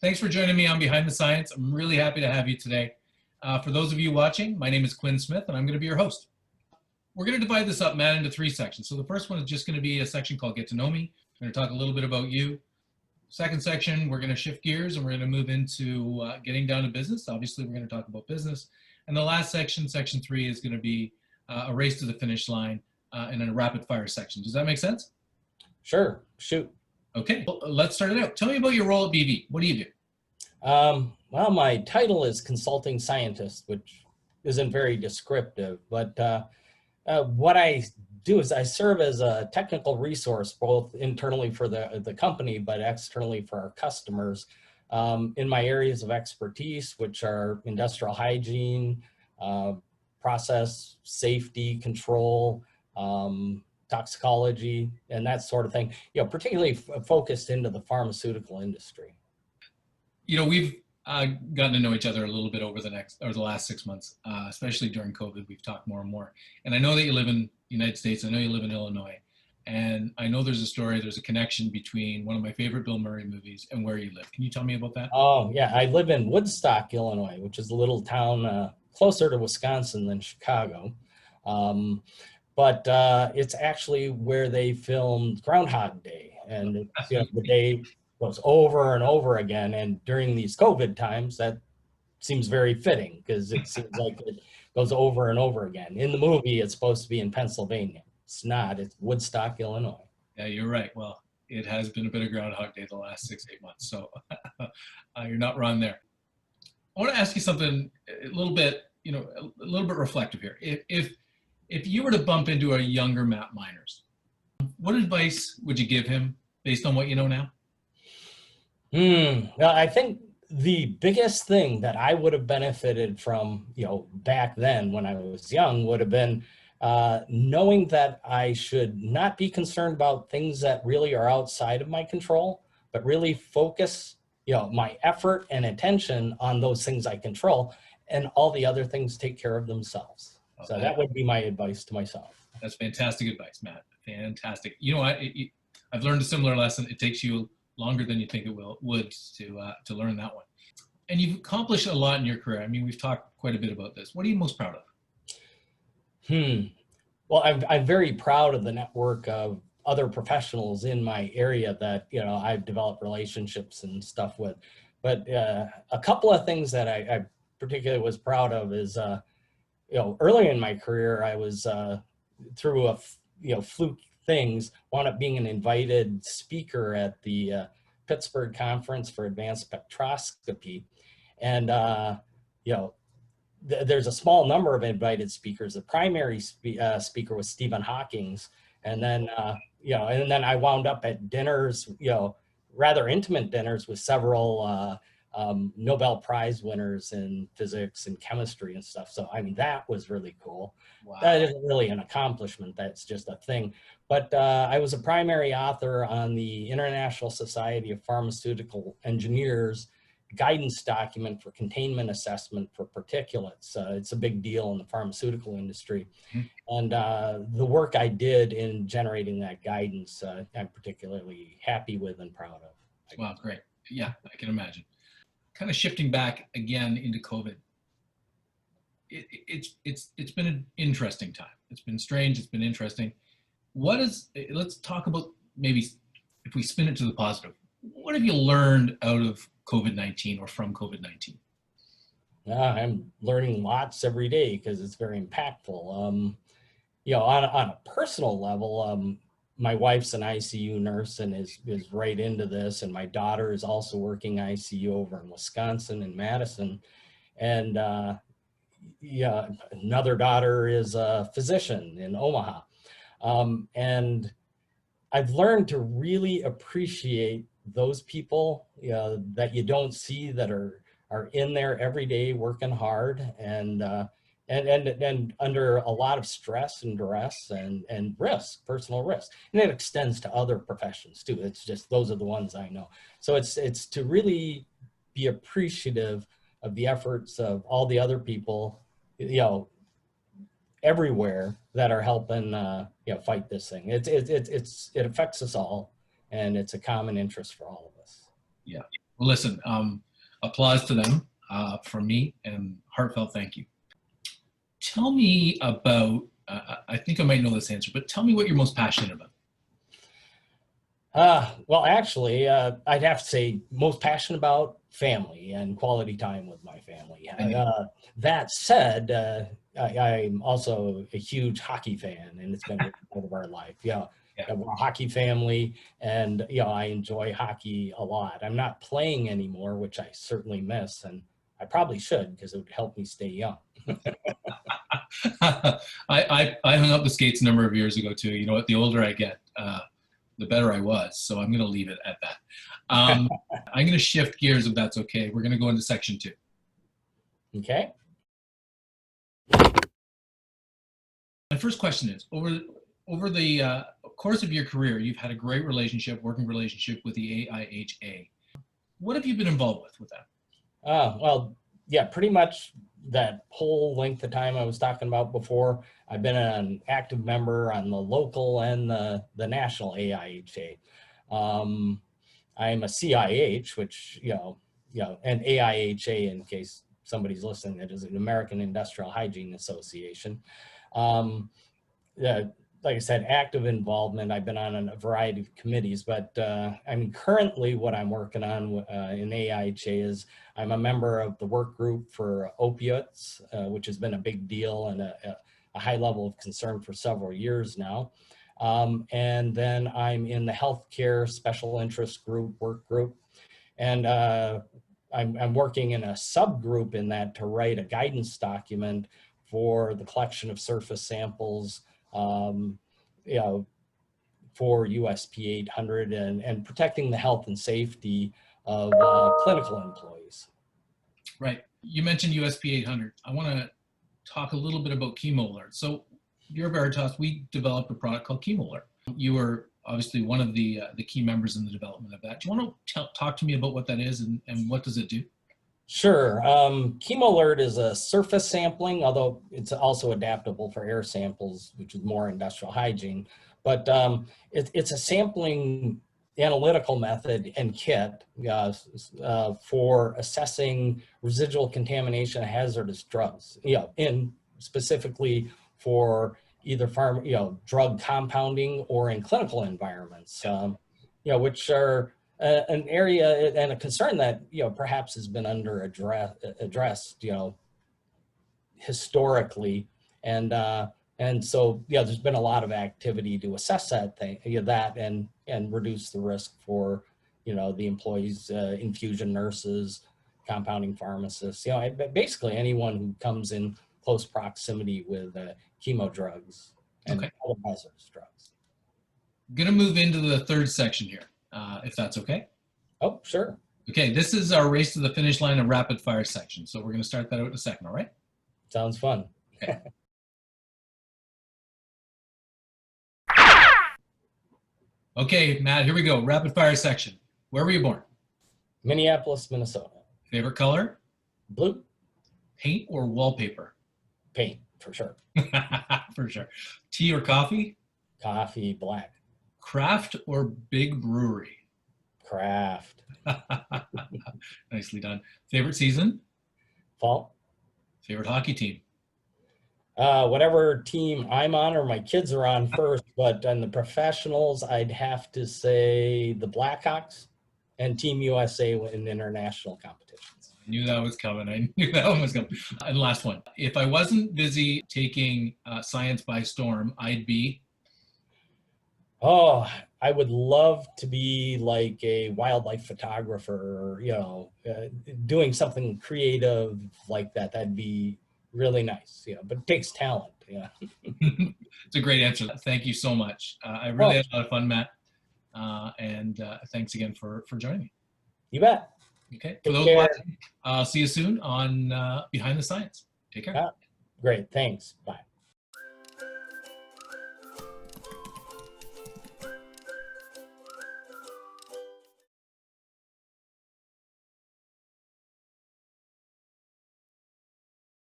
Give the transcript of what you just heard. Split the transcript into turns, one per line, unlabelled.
Thanks for joining me on Behind the Science. I'm really happy to have you today. For those of you watching, my name is Quinn Smith, and I'm going to be your host. We're going to divide this up, Matt, into three sections. So the first one is just going to be a section called Get to Know Me. We're going to talk a little bit about you. Second section, we're going to shift gears, and we're going to move into getting down to business. Obviously, we're going to talk about business. And the last section, section 3, is going to be a race to the finish line and a rapid fire section. Does that make sense?
Sure, shoot.
Okay, well, let's start it out. Tell me about your role at BV. What do you do?
Well, my title is consulting scientist, which isn't very descriptive, but what I do is I serve as a technical resource, both internally for the company, but externally for our customers in my areas of expertise, which are industrial hygiene, process safety control, toxicology, and that sort of thing, particularly focused into the pharmaceutical industry.
We've gotten to know each other a little bit over the last 6 months, especially during COVID. We've talked more and more. And I know that you live in the United States. I know you live in Illinois. And I know there's a connection between one of my favorite Bill Murray movies and where you live. Can you tell me about that?
Oh, yeah. I live in Woodstock, Illinois, which is a little town closer to Wisconsin than Chicago. But it's actually where they filmed Groundhog Day. And the day goes over and over again. And during these COVID times, that seems very fitting because it seems like it goes over and over again. In the movie, it's supposed to be in Pennsylvania. It's not. It's Woodstock, Illinois.
Yeah, you're right. Well, it has been a bit of Groundhog Day the last 6-8 months. So you're not wrong there. I want to ask you something a little bit reflective here. If you were to bump into a younger Matt Miners, what advice would you give him based on what you know now?
Well, I think the biggest thing that I would have benefited from, back then when I was young would have been knowing that I should not be concerned about things that really are outside of my control, but really focus, my effort and attention on those things I control, and all the other things take care of themselves. Okay. So that would be my advice to myself.
That's fantastic advice, Matt. Fantastic. I've learned a similar lesson. It takes you longer than you think it would to learn that one. And you've accomplished a lot in your career. I mean, we've talked quite a bit about this. What are you most proud of?
Well, I'm very proud of the network of other professionals in my area that, I've developed relationships and stuff with. But a couple of things that I particularly was proud of is, early in my career, I was through a fluke things, wound up being an invited speaker at the Pittsburgh Conference for Advanced Spectroscopy. And, there's a small number of invited speakers. The primary speaker was Stephen Hawking's. And then, and then I wound up at dinners, rather intimate dinners with several Nobel Prize winners in physics and chemistry and stuff. So, I mean, that was really cool. Wow. That isn't really an accomplishment. That's just a thing. But I was a primary author on the International Society of Pharmaceutical Engineers guidance document for containment assessment for particulates. It's a big deal in the pharmaceutical industry. And the work I did in generating that guidance, I'm particularly happy with and proud of.
Wow, great. Yeah, I can imagine. Kind of shifting back again into COVID. It's been an interesting time. It's been strange. It's been interesting. Let's talk about, maybe if we spin it to the positive, what have you learned out of COVID-19 or from COVID-19?
I'm learning lots every day because it's very impactful. On a personal level, my wife's an ICU nurse and is right into this. And my daughter is also working ICU over in Wisconsin and Madison. And another daughter is a physician in Omaha. And I've learned to really appreciate those people that you don't see that are in there every day working hard and under a lot of stress and duress and risk, personal risk. And it extends to other professions too. It's just, those are the ones I know. So it's to really be appreciative of the efforts of all the other people, everywhere that are helping, fight this thing. It affects us all, and it's a common interest for all of us.
Yeah. Well, listen, applause to them from me and heartfelt thank you. Tell me about, I think I might know this answer, but tell me what you're most passionate about.
Well, actually, I'd have to say most passionate about family and quality time with my family. That said, I'm also a huge hockey fan, and it's been a part of our life.
Yeah.
We're a hockey family, and I enjoy hockey a lot. I'm not playing anymore, which I certainly miss, and I probably should because it would help me stay young.
I hung up the skates a number of years ago too. You know what? The older I get, the better I was. So I'm going to leave it at that. I'm going to shift gears if that's okay. We're going to go into section 2.
Okay.
My first question is, over the course of your career, you've had a great working relationship with the AIHA. What have you been involved with that?
Well, yeah, pretty much that whole length of time I was talking about before. I've been an active member on the local and the national AIHA. I'm a CIH, which, and AIHA, in case somebody's listening, that is an American Industrial Hygiene Association. Like I said, active involvement. I've been on a variety of committees, but currently what I'm working on in AIHA is I'm a member of the work group for opiates, which has been a big deal and a high level of concern for several years now. And then I'm in the healthcare special interest work group. And I'm working in a subgroup in that to write a guidance document for the collection of surface samples for USP 800 and protecting the health and safety of clinical employees.
Right. You mentioned USP 800. I want to talk a little bit about Chemo Alert. So here at Veritas, we developed a product called Chemo Alert. You were obviously one of the key members in the development of that. Do you want to talk to me about what that is and what does it do?
Sure. Chemo Alert is a surface sampling, although it's also adaptable for air samples, which is more industrial hygiene. But it's a sampling analytical method and kit for assessing residual contamination of hazardous drugs, in specifically for either drug compounding or in clinical environments, which are an area and a concern that perhaps has been addressed historically, and so there's been a lot of activity to assess that and reduce the risk for the employees, infusion nurses, compounding pharmacists, basically anyone who comes in close proximity with chemo drugs and other hazardous drugs.
I'm going to move into the third section here. If that's okay.
Oh, sure.
Okay, this is our race to the finish line and rapid fire section. So we're going to start that out in a second, all right?
Sounds fun.
Okay. Okay, Matt, here we go. Rapid fire section. Where were you born?
Minneapolis, Minnesota.
Favorite color?
Blue.
Paint or wallpaper?
Paint, for sure.
For sure. Tea or coffee?
Coffee, black.
Craft or big brewery?
Craft.
Nicely done. Favorite season?
Fall.
Favorite hockey team?
Whatever team I'm on or my kids are on first, but on the professionals, I'd have to say the Blackhawks and Team USA in international competitions.
I knew that was coming. I knew that one was coming. And last one. If I wasn't busy taking science by storm, I'd be?
Oh, I would love to be like a wildlife photographer, doing something creative like that. That'd be really nice, but it takes talent. Yeah.
It's a great answer. Thank you so much. I really had a lot of fun, Matt. And thanks again for joining me.
You bet.
Okay. For those watching, I'll see you soon on Behind the Science. Take care.
Great. Thanks. Bye.